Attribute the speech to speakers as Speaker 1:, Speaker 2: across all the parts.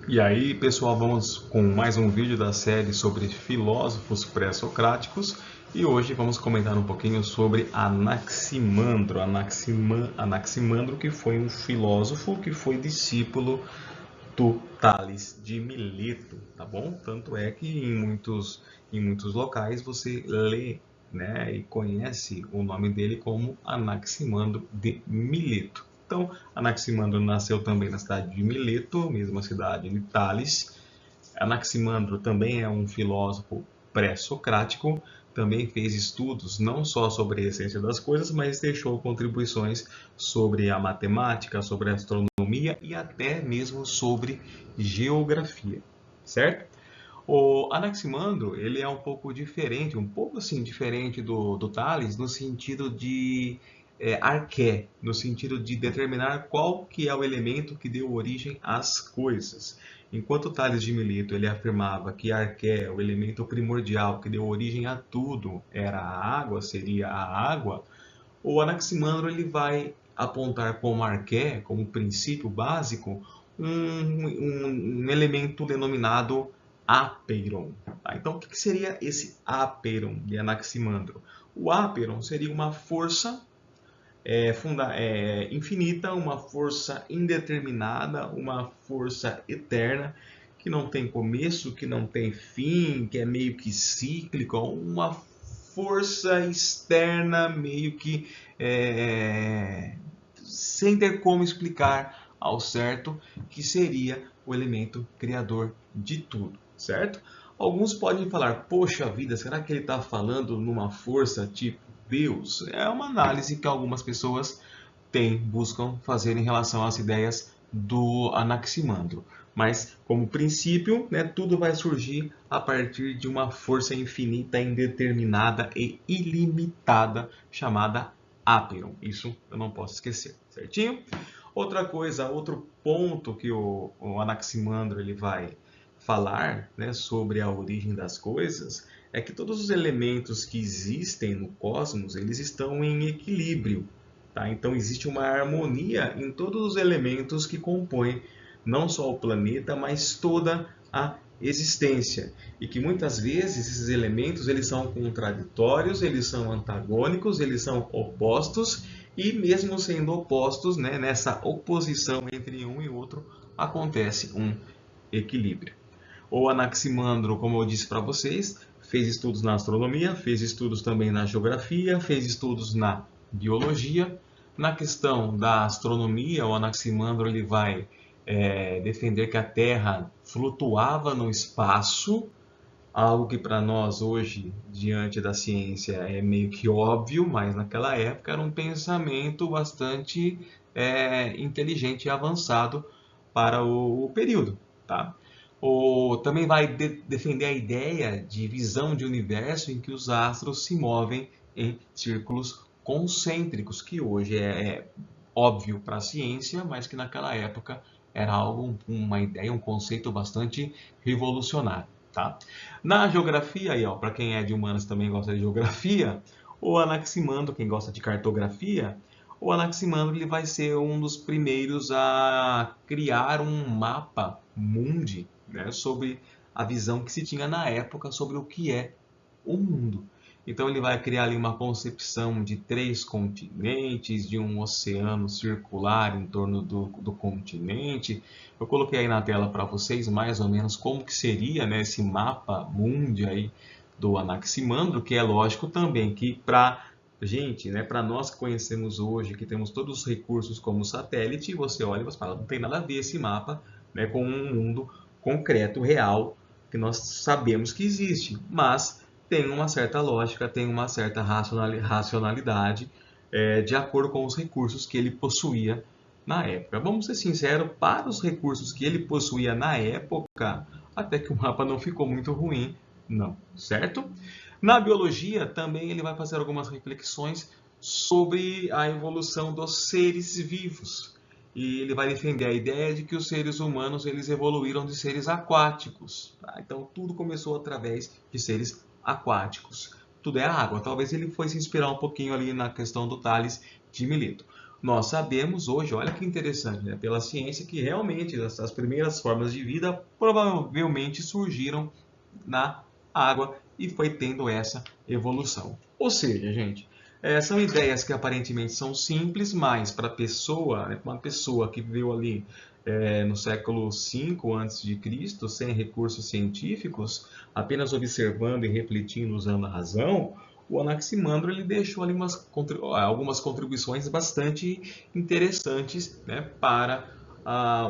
Speaker 1: E aí, pessoal, vamos com mais um vídeo da série sobre filósofos pré-socráticos e hoje vamos comentar um pouquinho sobre Anaximandro. Anaximandro, que foi um filósofo que foi discípulo do Tales de Mileto, tá bom? Tanto é que em muitos locais você lê, né, e conhece o nome dele como Anaximandro de Mileto. Então, Anaximandro nasceu também na cidade de Mileto, mesma cidade de Tales. Anaximandro também é um filósofo pré-socrático, também fez estudos não só sobre a essência das coisas, mas deixou contribuições sobre a matemática, sobre a astronomia e até mesmo sobre geografia, certo? O Anaximandro, ele é um pouco diferente, um pouco assim diferente do Tales, no sentido de arqué, no sentido de determinar qual que é o elemento que deu origem às coisas. Enquanto Tales de Mileto ele afirmava que arqué, o elemento primordial que deu origem a tudo, era a água, seria a água, o Anaximandro ele vai apontar como arqué, como princípio básico, um elemento denominado áperon. Tá? Então, o que seria esse áperon de Anaximandro? O áperon seria uma força infinita, uma força indeterminada, uma força eterna, que não tem começo, que não tem fim, que é meio que cíclica, uma força externa meio que sem ter como explicar ao certo, que seria o elemento criador de tudo, certo? Alguns podem falar, poxa vida, será que ele está falando numa força tipo Deus? É uma análise que algumas pessoas buscam fazer em relação às ideias do Anaximandro. Mas, como princípio, né, tudo vai surgir a partir de uma força infinita, indeterminada e ilimitada chamada Aperon. Isso eu não posso esquecer, certinho? Outra coisa, outro ponto que o Anaximandro ele vai falar, né, sobre a origem das coisas é que todos os elementos que existem no cosmos eles estão em equilíbrio. Tá? Então existe uma harmonia em todos os elementos que compõem não só o planeta, mas toda a existência. E que muitas vezes esses elementos eles são contraditórios, eles são antagônicos, eles são opostos, e mesmo sendo opostos, né, nessa oposição entre um e outro, acontece um equilíbrio. O Anaximandro, como eu disse para vocês, fez estudos na astronomia, fez estudos também na geografia, fez estudos na biologia. Na questão da astronomia, o Anaximandro ele vai defender que a Terra flutuava no espaço, algo que para nós hoje, diante da ciência, é meio que óbvio, mas naquela época era um pensamento bastante inteligente e avançado para o período. Tá? Também vai defender a ideia de visão de universo em que os astros se movem em círculos concêntricos, que hoje é óbvio para a ciência, mas que naquela época era algo, uma ideia, um conceito bastante revolucionário. Tá? Na geografia, para quem é de humanas também gosta de geografia, o Anaximandro, quem gosta de cartografia, o Anaximandro ele vai ser um dos primeiros a criar um mapa mundi, né, sobre a visão que se tinha na época sobre o que é o mundo. Então ele vai criar ali uma concepção de 3 continentes, de um oceano circular em torno do continente. Eu coloquei aí na tela para vocês mais ou menos como que seria, né, esse mapa mundi aí do Anaximandro, que é lógico também que para gente, né, para nós que conhecemos hoje, que temos todos os recursos como satélite, você olha e você fala, não tem nada a ver esse mapa, né, com um mundo concreto, real, que nós sabemos que existe, mas tem uma certa lógica, tem uma certa racionalidade de acordo com os recursos que ele possuía na época. Vamos ser sinceros, para os recursos que ele possuía na época, até que o mapa não ficou muito ruim, não, certo? Na biologia, também ele vai fazer algumas reflexões sobre a evolução dos seres vivos. E ele vai defender a ideia de que os seres humanos eles evoluíram de seres aquáticos. Tá? Então, tudo começou através de seres aquáticos. Tudo é água. Talvez ele fosse inspirar um pouquinho ali na questão do Tales de Mileto. nós sabemos hoje, olha que interessante, né, pela ciência, que realmente as primeiras formas de vida provavelmente surgiram na água e foi tendo essa evolução. Ou seja, gente, são ideias que aparentemente são simples, mas para uma pessoa que viveu ali no século V a.C., sem recursos científicos, apenas observando e refletindo usando a razão, o Anaximandro ele deixou ali algumas contribuições bastante interessantes, né, para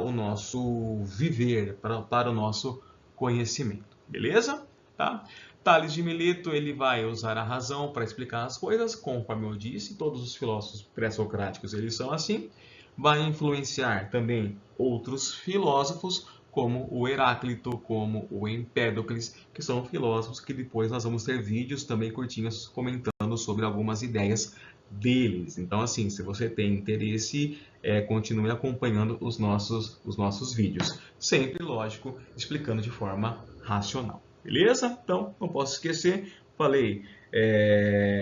Speaker 1: o nosso viver, para o nosso conhecimento. Beleza? Tá? Tales de Mileto ele vai usar a razão para explicar as coisas, conforme eu disse, todos os filósofos pré-socráticos eles são assim. Vai influenciar também outros filósofos, como o Heráclito, como o Empédocles, que são filósofos que depois nós vamos ter vídeos também curtinhos comentando sobre algumas ideias deles. Então, assim, se você tem interesse, continue acompanhando os nossos vídeos. Sempre, lógico, explicando de forma racional. Beleza? Então, não posso esquecer, falei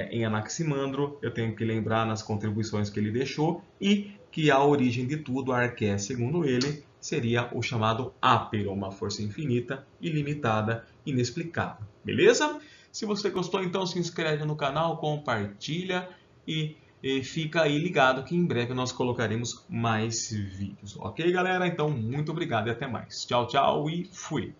Speaker 1: em Anaximandro, eu tenho que lembrar nas contribuições que ele deixou e que a origem de tudo, a arqué, segundo ele, seria o chamado ápero, uma força infinita, ilimitada, inexplicável. Beleza? Se você gostou, então se inscreve no canal, compartilha e fica aí ligado que em breve nós colocaremos mais vídeos. Ok, galera? Então, muito obrigado e até mais. Tchau, tchau e fui!